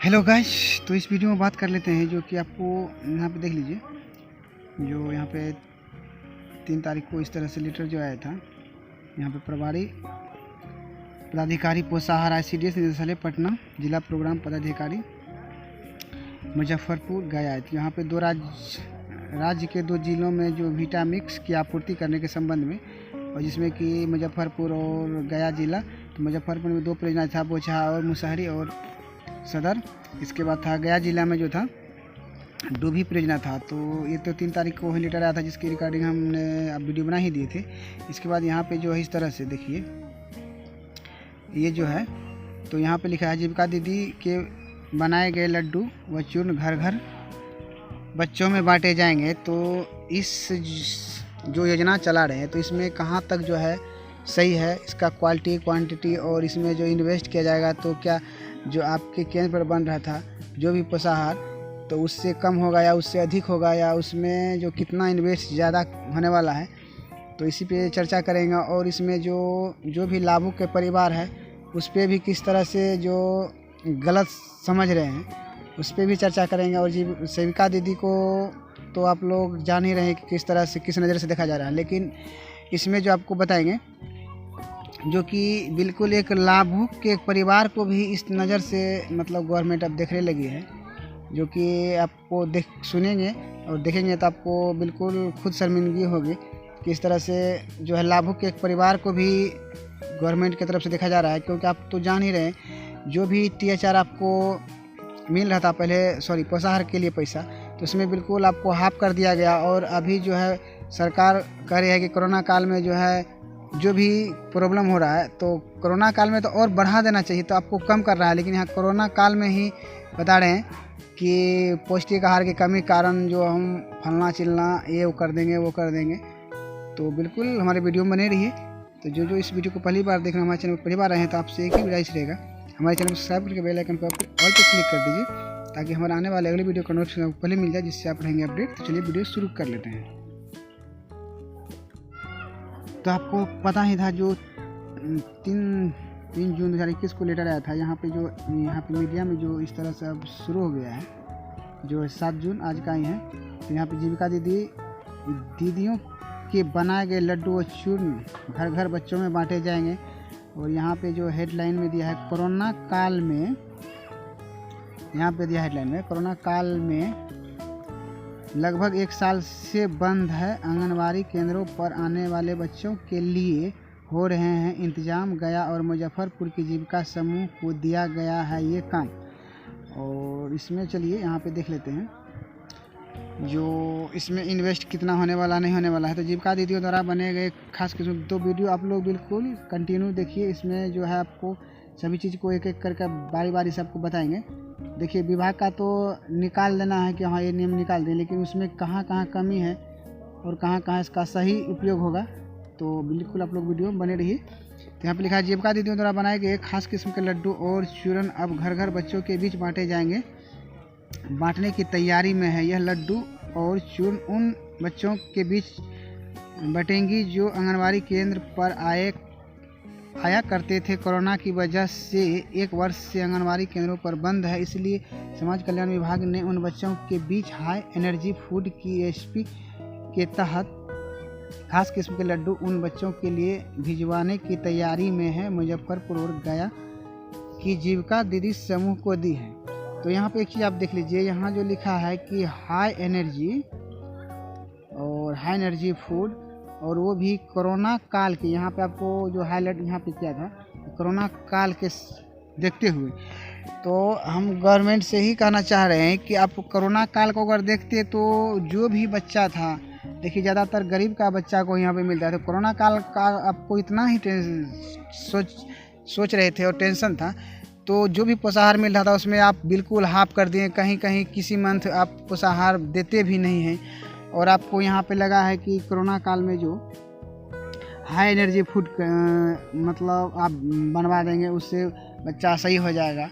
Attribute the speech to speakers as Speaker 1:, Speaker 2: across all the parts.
Speaker 1: Hello guys, तो इस video में बात कर लेते हैं जो कि आपको यहाँ पे देख लीजिए। जो यहाँ पे 3 तारीख को इस तरह से लेटर जो आया था, यहाँ पे प्रभारी पदाधिकारी पोषाहार ICDS निदेशालय पटना, जिला प्रोग्राम पदाधिकारी मुजफ्फरपुर गया। तो यहाँ पे राज्य के 2 जिलों में जो विटामिक्स की आपूर्ति करने के संबंध में, और जिसमें कि मुजफ्फरपुर और गया जिला। तो मुजफ्फरपुर में 2 परियोजना था, बोचहा और मुसहरी और सदर। इसके बाद था गया जिला में जो था डूभी परियोजना था। तो ये तो 3 तारीख को ही लेटर आया था, जिसकी रिकॉर्डिंग हमने अब वीडियो बना ही दिए थे। इसके बाद यहाँ पे जो है इस तरह से देखिए, ये जो है तो यहाँ पे लिखा है जीविका दीदी के बनाए गए लड्डू व चूर्ण घर घर बच्चों में बांटे जाएंगे। तो इस जो योजना चला रहे हैं, तो इसमें कहाँ तक जो है सही है, इसका क्वालिटी क्वांटिटी, और इसमें जो इन्वेस्ट किया जाएगा तो क्या जो आपके केंद्र पर बन रहा था जो भी पोषाहार, तो उससे कम होगा या उससे अधिक होगा, या उसमें जो कितना इन्वेस्ट ज़्यादा होने वाला है, तो इसी पे चर्चा करेंगे। और इसमें जो भी लाभुक के परिवार है उस पर भी किस तरह से जो गलत समझ रहे हैं उस पर भी चर्चा करेंगे। और सेविका दीदी को तो आप लोग जान ही रहे हैं कि किस तरह से किस नज़र से देखा जा रहा है, लेकिन इसमें जो आपको बताएंगे जो कि बिल्कुल एक लाभुक के परिवार को भी इस नज़र से मतलब गवर्नमेंट अब देखने लगी है, जो कि आपको सुनेंगे और देखेंगे तो आपको बिल्कुल खुद शर्मिंदगी होगी कि इस तरह से जो है लाभुक के एक परिवार को भी गवर्नमेंट की तरफ से देखा जा रहा है। क्योंकि आप तो जान ही रहे हैं, जो भी THR आपको मिल रहा था पहले, पोषाहार के लिए पैसा, तो उसमें बिल्कुल आपको हाफ कर दिया गया। और अभी जो है सरकार कह रही है कि कोरोना काल में जो है जो भी प्रॉब्लम हो रहा है, तो कोरोना काल में तो और बढ़ा देना चाहिए, तो आपको कम कर रहा है। लेकिन यहाँ कोरोना काल में ही बता रहे हैं कि पौष्टिक आहार की कमी कारण जो हम फलना चिलना ये वो कर देंगे वो कर देंगे। तो बिल्कुल हमारे वीडियो में बने रहिए। तो जो इस वीडियो को पहली बार देख रहे हैं, हमारे चैनल पर पहली बार आए हैं, तो आपसे एक ही गुजारिश रहेगा, हमारे चैनल को सब्सक्राइब करके बेल आइकन पर ऑल पर क्लिक कर दीजिए, ताकि हमारे आने वाले अगले वीडियो का नोटिफिकेशन आपको पहले मिल जाए, जिससे आप रहेंगे अपडेट। तो चलिए वीडियो शुरू कर लेते हैं। तो आपको पता ही था जो 3 जून 2021 को लेटर आया था, यहाँ पे मीडिया में जो इस तरह से अब शुरू हो गया है, जो 7 जून आज का ही है। तो यहाँ पे जीविका दीदियों के बनाए गए लड्डू और चूर्ण घर घर बच्चों में बांटे जाएंगे। और यहाँ पे जो हेडलाइन में दिया है, कोरोना काल में, यहाँ पे दिया हेडलाइन में, कोरोना काल में लगभग 1 साल से बंद है आंगनबाड़ी केंद्रों पर आने वाले बच्चों के लिए हो रहे हैं इंतजाम। गया और मुजफ्फरपुर की जीविका समूह को दिया गया है ये काम। और इसमें चलिए यहाँ पे देख लेते हैं जो इसमें इन्वेस्ट कितना होने वाला नहीं होने वाला है। तो जीविका दीदियों द्वारा बने गए खास किस्म 2 वीडियो आप लोग बिल्कुल कंटिन्यू देखिए। इसमें जो है आपको सभी चीज़ को एक एक करके बारी बारी से आपको बताएंगे। देखिए, विभाग का तो निकाल देना है कि हाँ ये नियम निकाल दें, लेकिन उसमें कहाँ कहाँ कमी है और कहाँ कहाँ इसका सही उपयोग होगा, तो बिल्कुल आप लोग वीडियो में बने रहिए। तो यहाँ पे लिखा है, जीविका दीदियों द्वारा बनाए गए खास किस्म के लड्डू और चूर्ण अब घर घर बच्चों के बीच बांटे जाएंगे, बांटने की तैयारी में है। यह लड्डू और चूर्ण उन बच्चों के बीच बटेंगी जो आंगनबाड़ी केंद्र पर आया करते थे। कोरोना की वजह से 1 वर्ष से आंगनबाड़ी केंद्रों पर बंद है, इसलिए समाज कल्याण विभाग ने उन बच्चों के बीच हाई एनर्जी फूड की रेसिपी के तहत खास किस्म के लड्डू उन बच्चों के लिए भिजवाने की तैयारी में है। मुजफ्फरपुर और गया की जीविका दीदी समूह को दी है। तो यहाँ पे एक चीज़ आप देख लीजिए, यहाँ जो लिखा है कि हाई एनर्जी फूड, और वो भी कोरोना काल के, यहाँ पे आपको जो हाईलाइट यहाँ पे किया था कोरोना काल के देखते हुए। तो हम गवर्नमेंट से ही कहना चाह रहे हैं कि आप कोरोना काल को अगर देखते तो जो भी बच्चा था, देखिए ज़्यादातर गरीब का बच्चा को यहाँ पे मिलता है। तो कोरोना काल का आपको इतना ही सोच रहे थे और टेंशन था, तो जो भी पोषाहार मिल रहा था उसमें आप बिल्कुल हाफ कर दिए। कहीं कहीं किसी मंथ आप पोषाहार देते भी नहीं हैं। और आपको यहाँ पे लगा है कि कोरोना काल में जो हाई एनर्जी फूड मतलब आप बनवा देंगे, उससे बच्चा सही हो जाएगा।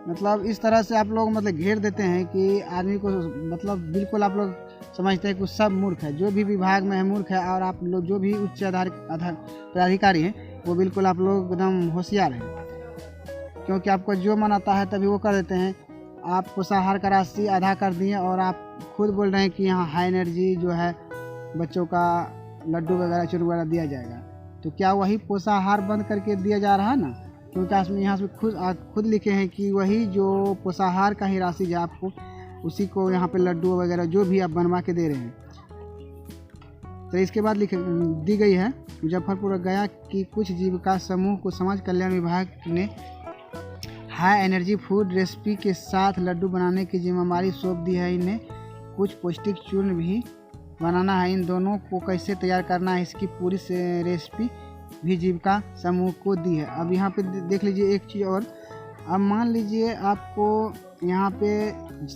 Speaker 1: मतलब इस तरह से आप लोग मतलब घेर देते हैं कि आदमी को, मतलब बिल्कुल आप लोग समझते हैं कि सब मूर्ख है, जो भी विभाग में है मूर्ख है। और आप लोग जो भी उच्च पदाधिकारी हैं वो बिल्कुल आप लोग एकदम होशियार हैं, क्योंकि आपको जो मन आता है तभी वो कर देते हैं। आप पोषाहार का राशि आधा कर दिए और आप खुद बोल रहे हैं कि यहाँ हाई एनर्जी जो है बच्चों का लड्डू वगैरह चूर वगैरह दिया जाएगा, तो क्या वही पोषाहार बंद करके दिया जा रहा है ना? क्योंकि यहाँ से खुद लिखे हैं कि वही जो पोषाहार का ही राशि है आपको उसी को यहाँ पे लड्डू वगैरह जो भी आप बनवा के दे रहे हैं। तो इसके बाद दी गई है मुजफ्फरपुर और गया की कुछ जीविका समूह को समाज कल्याण विभाग ने हाई एनर्जी फूड रेसिपी के साथ लड्डू बनाने की जिम्मेदारी सौंप दी है। इन्हें कुछ पौष्टिक चूर्ण भी बनाना है। इन दोनों को कैसे तैयार करना है इसकी पूरी रेसिपी भी जीविका समूह को दी है। अब यहाँ पे देख लीजिए एक चीज़ और, अब मान लीजिए आपको यहाँ पे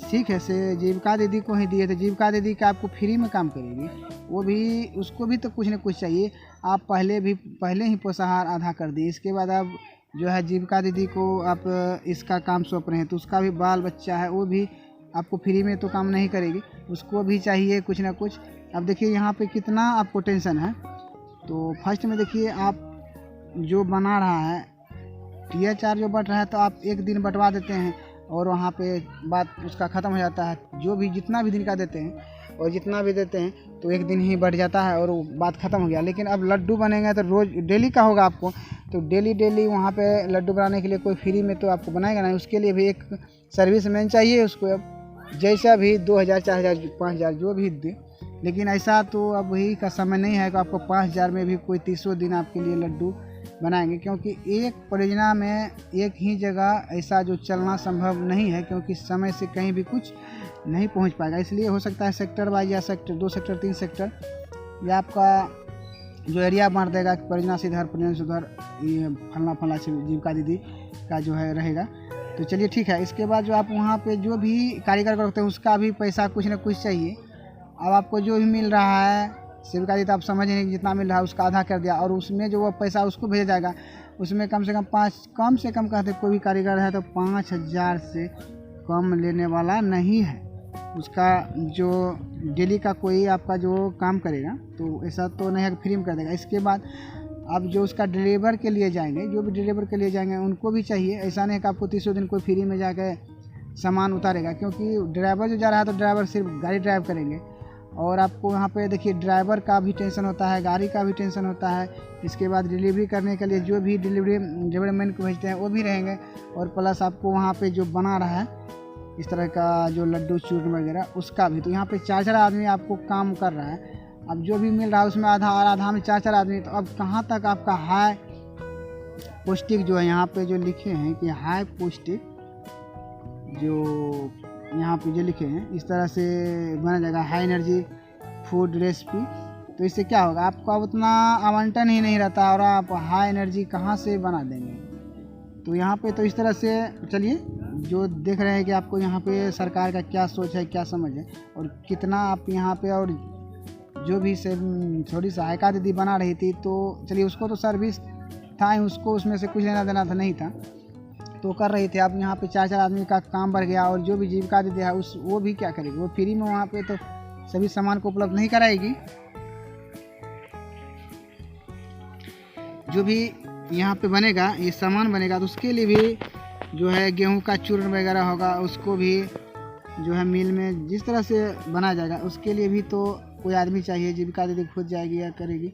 Speaker 1: ठीक है से जीविका दीदी को ही दिए तो जीविका दीदी का आपको फ्री में काम करेगी, वो भी उसको भी तो कुछ न कुछ चाहिए। आप पहले ही पोषाहार आधा कर दिए, इसके बाद आप जो है जीविका दीदी को आप इसका काम सौंप रहे हैं तो उसका भी बाल बच्चा है, वो भी आपको फ्री में तो काम नहीं करेगी, उसको भी चाहिए कुछ ना कुछ। अब देखिए यहाँ पे कितना आपको टेंशन है। तो फर्स्ट में देखिए आप जो बना रहा है THR जो बट रहा है तो आप एक दिन बंटवा देते हैं और वहाँ पे बात उसका ख़त्म हो जाता है। जो भी जितना भी दिन का देते हैं और जितना भी देते हैं तो एक दिन ही बढ़ जाता है और वो बात ख़त्म हो गया। लेकिन अब लड्डू बनेंगे तो रोज़ डेली का होगा आपको, तो डेली वहाँ पे लड्डू बनाने के लिए कोई फ्री में तो आपको बनाएगा नहीं, उसके लिए भी एक सर्विस मैन चाहिए उसको। अब जैसा भी 2000 4000 5000 जो भी दे, लेकिन ऐसा तो अब वही का समय नहीं है कि आपको 5000 में भी कोई 30 दिन आपके लिए लड्डू बनाएंगे, क्योंकि एक परियोजना में एक ही जगह ऐसा जो चलना संभव नहीं है, क्योंकि समय से कहीं भी कुछ नहीं पहुंच पाएगा। इसलिए हो सकता है सेक्टर वाइज या सेक्टर 2 सेक्टर 3 सेक्टर या आपका जो एरिया बांट देगा कि परियोजना से इधर परियोजना से उधर, ये फलना से जीविका दीदी का जो है रहेगा। तो चलिए ठीक है। इसके बाद जो आप वहाँ पे जो भी कारीगर करते हैं उसका भी पैसा कुछ ना कुछ चाहिए। अब आपको जो भी मिल रहा है जीविका दीदी, तो आप समझ नहीं जितना मिल रहा है उसका आधा कर दिया और उसमें जो वो पैसा उसको भेजा जाएगा उसमें कम से कम कहते कोई भी कारीगर है तो 5000 से कम लेने वाला नहीं है। उसका जो डेली का कोई आपका जो काम करेगा तो ऐसा तो नहीं है कि फ्री में कर देगा। इसके बाद अब जो उसका ड्राइवर के लिए जाएंगे, जो भी ड्राइवर के लिए जाएंगे उनको भी चाहिए। ऐसा नहीं कि आपको 30 दिन कोई फ्री में जाकर सामान उतारेगा, क्योंकि ड्राइवर जो जा रहा है तो ड्राइवर सिर्फ गाड़ी ड्राइव करेंगे और आपको यहाँ पे देखिए ड्राइवर का भी टेंशन होता है, गाड़ी का भी टेंशन होता है। इसके बाद डिलीवरी करने के लिए जो भी डिलीवरी मैन को भेजते हैं वो भी रहेंगे और प्लस आपको वहाँ पे जो बना रहा है इस तरह का जो लड्डू चूर्ण वगैरह उसका भी, तो यहाँ पे 4 आदमी आपको काम कर रहा है। अब जो भी मिल रहा है उसमें आधा और आधा में 4 आदमी, तो अब कहाँ तक आपका हाई पौष्टिक जो है यहाँ पे जो लिखे हैं कि हाई पौष्टिक जो यहाँ पे जो लिखे हैं इस तरह से बना जाएगा हाई एनर्जी फूड रेसिपी। तो इससे क्या होगा, आपका उतना आवंटन ही नहीं रहता और आप हाई एनर्जी कहाँ से बना देंगे। तो यहाँ पे तो इस तरह से चलिए जो देख रहे हैं कि आपको यहाँ पे सरकार का क्या सोच है, क्या समझ है और कितना आप यहाँ पे, और जो भी से थोड़ी सहायता दीदी बना रही थी तो चलिए उसको तो सर्विस था ही, उसको उसमें से कुछ लेना देना था नहीं था तो कर रही थी। अब यहाँ पे 4 आदमी का काम बढ़ गया और जो भी जीविका दीदी है वो भी क्या करेगी, वो फ्री में वहाँ पे तो सभी सामान को उपलब्ध नहीं कराएगी। जो भी यहाँ पे बनेगा ये सामान बनेगा तो उसके लिए भी जो है गेहूं का चूर्ण वगैरह होगा, उसको भी जो है मिल में जिस तरह से बनाया जाएगा उसके लिए भी तो कोई आदमी चाहिए। जीविका दीदी खुद जाएगी या करेगी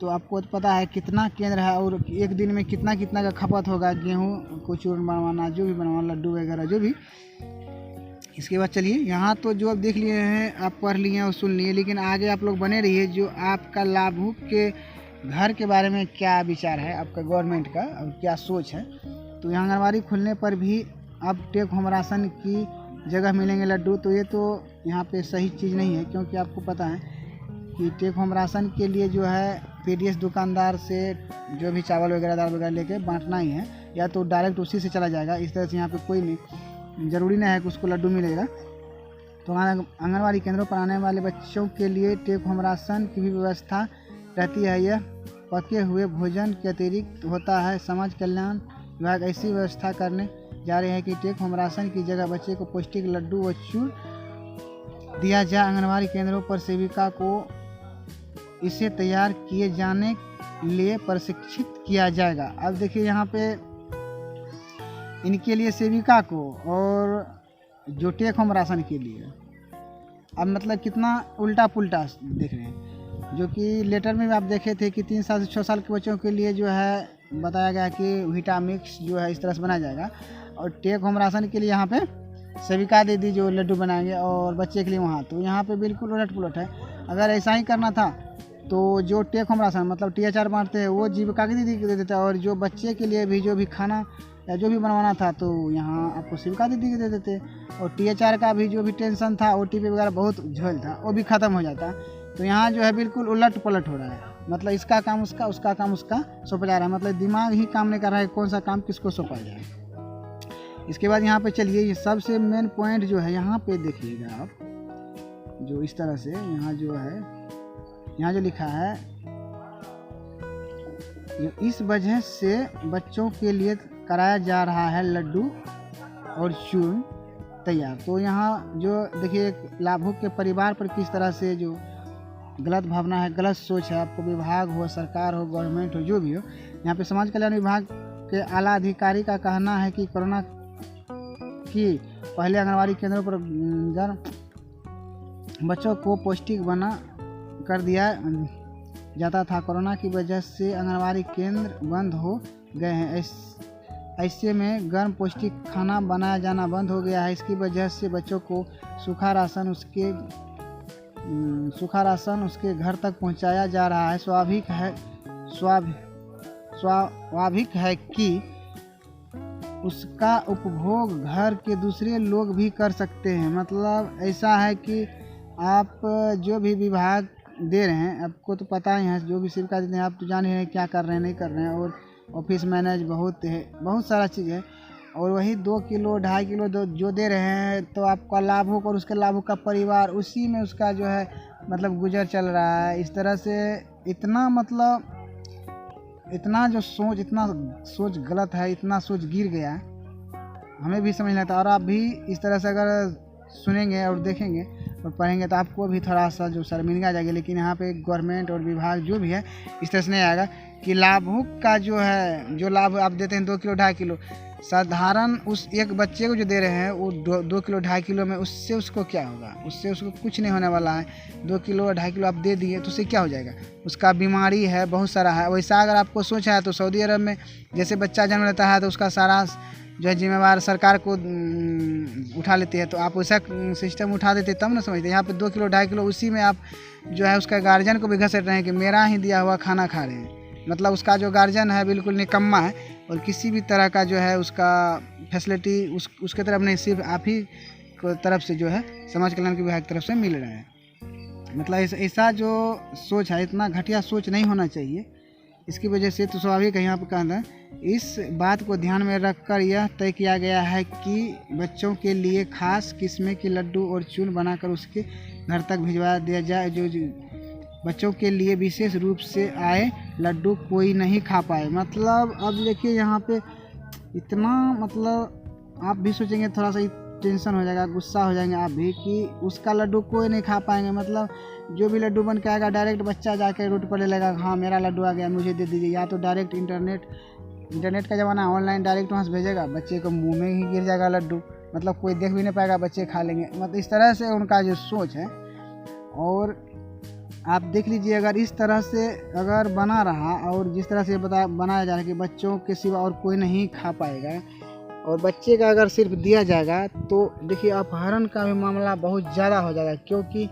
Speaker 1: तो आपको तो पता है कितना केंद्र है और एक दिन में कितना का खपत होगा गेहूं को चूर्ण बनवाना, जो भी बनवाना लड्डू वगैरह जो भी। इसके बाद चलिए यहाँ तो जो आप देख लिए हैं, आप पढ़ लिए और सुन लिए, लेकिन आगे आप लोग बने रहिए। जो आपका लाभुक के घर के बारे में क्या विचार है आपका गवर्नमेंट का और क्या सोच है। तो यहाँ आंगनबाड़ी खुलने पर भी अब टेक होम राशन की जगह मिलेंगे लड्डू, तो ये तो यहाँ पे सही चीज़ नहीं है, क्योंकि आपको पता है कि टेक होम राशन के लिए जो है PDS दुकानदार से जो भी चावल वगैरह दाल वगैरह लेके बांटना ही है, या तो डायरेक्ट उसी से चला जाएगा। इस तरह से यहाँ पे कोई नहीं, ज़रूरी नहीं है कि उसको लड्डू मिलेगा। तो आंगनबाड़ी केंद्रों पर आने वाले बच्चों के लिए टेक होम राशन की भी व्यवस्था रहती है। यह पके हुए भोजन के अतिरिक्त होता है। समाज कल्याण विभाग ऐसी व्यवस्था करने जा रहे हैं कि टेक होम राशन की जगह बच्चे को पौष्टिक लड्डू व चूर्ण दिया जाए। आंगनबाड़ी केंद्रों पर सेविका को इसे तैयार किए जाने लिए प्रशिक्षित किया जाएगा। अब देखिए यहाँ पे इनके लिए सेविका को और जो टेक होम राशन के लिए। अब मतलब कितना उल्टा पुल्टा देख रहे हैं, जो कि लेटर में भी आप देखे थे कि 3 साल से 6 साल के बच्चों के लिए जो है बताया गया कि विटामिक्स जो है इस तरह से बनाया जाएगा, और टेक होम राशन के लिए यहाँ पे सेविका दीदी जो लड्डू बनाएंगे और बच्चे के लिए वहाँ, तो यहाँ पे बिल्कुल उलट पुलट है। अगर ऐसा ही करना था तो जो टेक होम राशन मतलब THR बांटते हैं वो जीविका की दीदी को दे देते, और जो बच्चे के लिए भी जो भी खाना या जो भी बनवाना था तो यहाँ आपको सेविका दीदी को दे देते, और THR का भी जो भी टेंशन था, OTP वगैरह बहुत झोल था, वो भी ख़त्म हो जाता। तो यहाँ जो है बिल्कुल उलट पलट हो रहा है, मतलब इसका काम उसका, उसका काम उसका सौंपा जा रहा है, मतलब दिमाग ही काम नहीं कर रहा है कौन सा काम किसको सौंपा जाए। इसके बाद यहाँ पे चलिए, ये सबसे मेन पॉइंट जो है यहाँ पे देखिएगा आप, जो इस तरह से यहाँ जो है, यहाँ जो लिखा है, इस वजह से बच्चों के लिए कराया जा रहा है लड्डू और चूर्ण तैयार। तो यहाँ जो देखिए लाभुक के परिवार पर किस तरह से जो गलत भावना है, गलत सोच है, आपको विभाग हो, सरकार हो, गवर्नमेंट हो, जो भी हो, यहाँ पे समाज कल्याण विभाग के आला अधिकारी का कहना है कि कोरोना की पहले आंगनबाड़ी केंद्रों पर बच्चों को पौष्टिक बना कर दिया जाता था। कोरोना की वजह से आंगनबाड़ी केंद्र बंद हो गए हैं, ऐसे में गर्म पौष्टिक खाना बनाया जाना बंद हो गया है। इसकी वजह से बच्चों को सूखा राशन उसके घर तक पहुंचाया जा रहा है। स्वाभाविक है कि उसका उपभोग घर के दूसरे लोग भी कर सकते हैं। मतलब ऐसा है कि आप जो भी विभाग दे रहे हैं, आपको तो पता ही है, जो भी सेविका देते हैं आप तो जान ही हैं क्या कर रहे हैं नहीं कर रहे हैं, और ऑफिस मैनेज बहुत है, बहुत सारा चीज़ है, और वही 2 किलो 2.5 किलो जो दे रहे हैं, तो आपका लाभ होगा और उसके लाभ का परिवार उसी में उसका जो है मतलब गुजर चल रहा है। इस तरह से इतना मतलब इतना सोच गलत है, इतना सोच गिर गया है, हमें भी समझ नहीं आता। और आप भी इस तरह से अगर सुनेंगे और देखेंगे और पढ़ेंगे तो आपको भी थोड़ा सा जो शर्मिंदा आ जाएगी। लेकिन यहाँ पे गवर्नमेंट और विभाग जो भी है इस तरह से नहीं आएगा कि लाभुक का जो है, जो लाभ आप देते हैं 2 किलो 2.5 किलो, साधारण उस एक बच्चे को जो दे रहे हैं वो 2 किलो 2.5 किलो में, उससे उसको क्या होगा? उससे उसको कुछ नहीं होने वाला है। 2 किलो 2.5 किलो आप दे दिए तो उससे क्या हो जाएगा? उसका बीमारी है, बहुत सारा है। वैसा अगर आपको सोच है तो सऊदी अरब में जैसे बच्चा जन्म लेता है तो उसका सारा जो है जिम्मेवार सरकार को उठा लेती है, तो आप वैसा सिस्टम उठा देते तब ना समझते। यहाँ पे 2 किलो 2.5 किलो उसी में आप जो है उसका गार्जियन को भी घसीट रहे हैं कि मेरा ही दिया हुआ खाना खा रहे हैं। मतलब उसका जो गार्जियन है बिल्कुल निकम्मा है, और किसी भी तरह का जो है उसका फैसिलिटी उसके तरफ नहीं, सिर्फ आप ही को तरफ से जो है समाज कल्याण विभाग की तरफ से मिल रहा है। मतलब ऐसा जो सोच है, इतना घटिया सोच नहीं होना चाहिए। इसकी वजह से तो स्वाभाविक है, यहाँ पर कहना है इस बात को ध्यान में रखकर यह तय किया गया है कि बच्चों के लिए खास किस्म के लड्डू और चूर्ण बनाकर उसके घर तक भिजवा दिया जाए। जो बच्चों के लिए विशेष रूप से आए लड्डू कोई नहीं खा पाए। मतलब अब देखिए यहाँ पे इतना, मतलब आप भी सोचेंगे थोड़ा सा टेंशन हो जाएगा, गुस्सा हो जाएंगे आप भी कि उसका लड्डू कोई नहीं खा पाएंगे। मतलब जो भी लड्डू बन के आएगा डायरेक्ट बच्चा जाकर रोड पर ले लेगा, हाँ मेरा लड्डू आ गया मुझे दे दीजिए, या तो डायरेक्ट इंटरनेट का ज़माना, ऑनलाइन डायरेक्ट वहाँ से भेजेगा, बच्चे को मुंह में ही गिर जाएगा लड्डू, मतलब कोई देख भी नहीं पाएगा, बच्चे खा लेंगे। मतलब इस तरह से उनका जो सोच है। और आप देख लीजिए अगर इस तरह से अगर बना रहा और जिस तरह से बनाया जा रहा है कि बच्चों के सिवा और कोई नहीं खा पाएगा, और बच्चे का अगर सिर्फ दिया जाएगा तो देखिए अपहरण का भी मामला बहुत ज़्यादा हो जाएगा, क्योंकि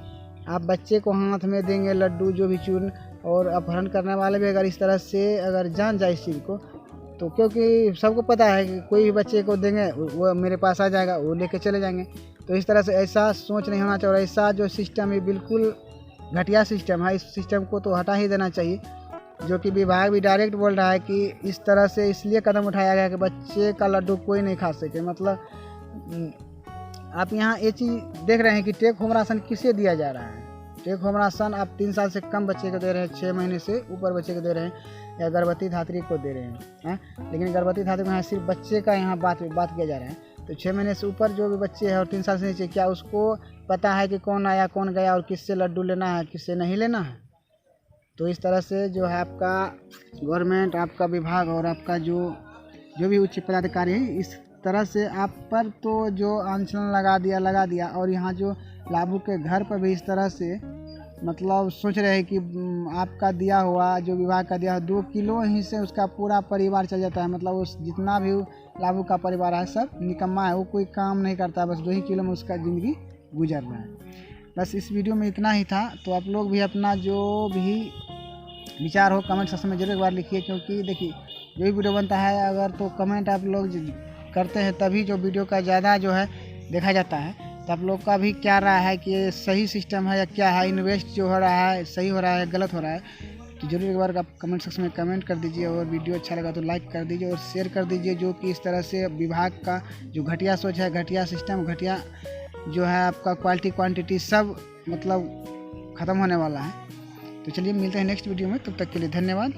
Speaker 1: आप बच्चे को हाथ में देंगे लड्डू जो भी चूर्ण, और अपहरण करने वाले भी अगर इस तरह से अगर जान जाए इस चीज़ को, तो क्योंकि सबको पता है कि कोई भी बच्चे को देंगे वो मेरे पास आ जाएगा, वो लेके चले जाएंगे। तो इस तरह से ऐसा सोच नहीं होना चाहिए। ऐसा जो सिस्टम है बिल्कुल घटिया सिस्टम है, इस सिस्टम को तो हटा ही देना चाहिए। जो कि विभाग भी डायरेक्ट बोल रहा है कि इस तरह से इसलिए कदम उठाया गया कि बच्चे का लड्डू कोई नहीं खा सके। मतलब आप यहाँ ये चीज़ देख रहे हैं कि टेक होम राशन किसे दिया जा रहा है। टेक होम राशन आप 3 साल से कम बच्चे को दे रहे हैं, 6 महीने से ऊपर बच्चे को दे रहे हैं, या गर्भवती धात्री को दे रहे हैं। लेकिन गर्भवती धात्री को यहाँ सिर्फ बच्चे का यहाँ बात किया जा रहा है। तो 6 महीने से ऊपर जो भी बच्चे हैं और 3 साल से नीचे, क्या उसको पता है कि कौन आया कौन गया और किससे लड्डू लेना है किससे नहीं लेना है? तो इस तरह से जो है आपका गवर्नमेंट, आपका विभाग और आपका जो भी उच्च पदाधिकारी है, इस तरह से आप पर तो जो अनशन लगा दिया और यहाँ जो लाभू के घर पर भी इस तरह से मतलब सोच रहे हैं कि आपका दिया हुआ जो विभाग का दिया हुआ 2 किलो ही से उसका पूरा परिवार चल जाता है। मतलब उस जितना भी लाभू का परिवार है सब निकम्मा है, वो कोई काम नहीं करता, बस 2 ही किलो में उसका ज़िंदगी गुजर रहा है। बस इस वीडियो में इतना ही था। तो आप लोग भी अपना जो भी विचार हो कमेंट सेक्शन में जरूर एक बार लिखिए, क्योंकि देखिए जो भी वीडियो बनता है अगर तो कमेंट आप लोग करते हैं तभी जो वीडियो का ज़्यादा जो है देखा जाता है। तो आप लोग का भी क्या राय है कि ये सही सिस्टम है या क्या है, इन्वेस्ट जो हो रहा है सही हो रहा है गलत हो रहा है, तो जरूर एक बार आप कमेंट सेक्शन में कमेंट कर दीजिए। और वीडियो अच्छा लगा तो लाइक कर दीजिए और शेयर कर दीजिए। जो कि इस तरह से विभाग का जो घटिया सोच है, घटिया सिस्टम, घटिया जो है आपका क्वालिटी क्वांटिटी सब मतलब ख़त्म होने वाला है। तो चलिए मिलते हैं नेक्स्ट वीडियो में, तब तक के लिए धन्यवाद।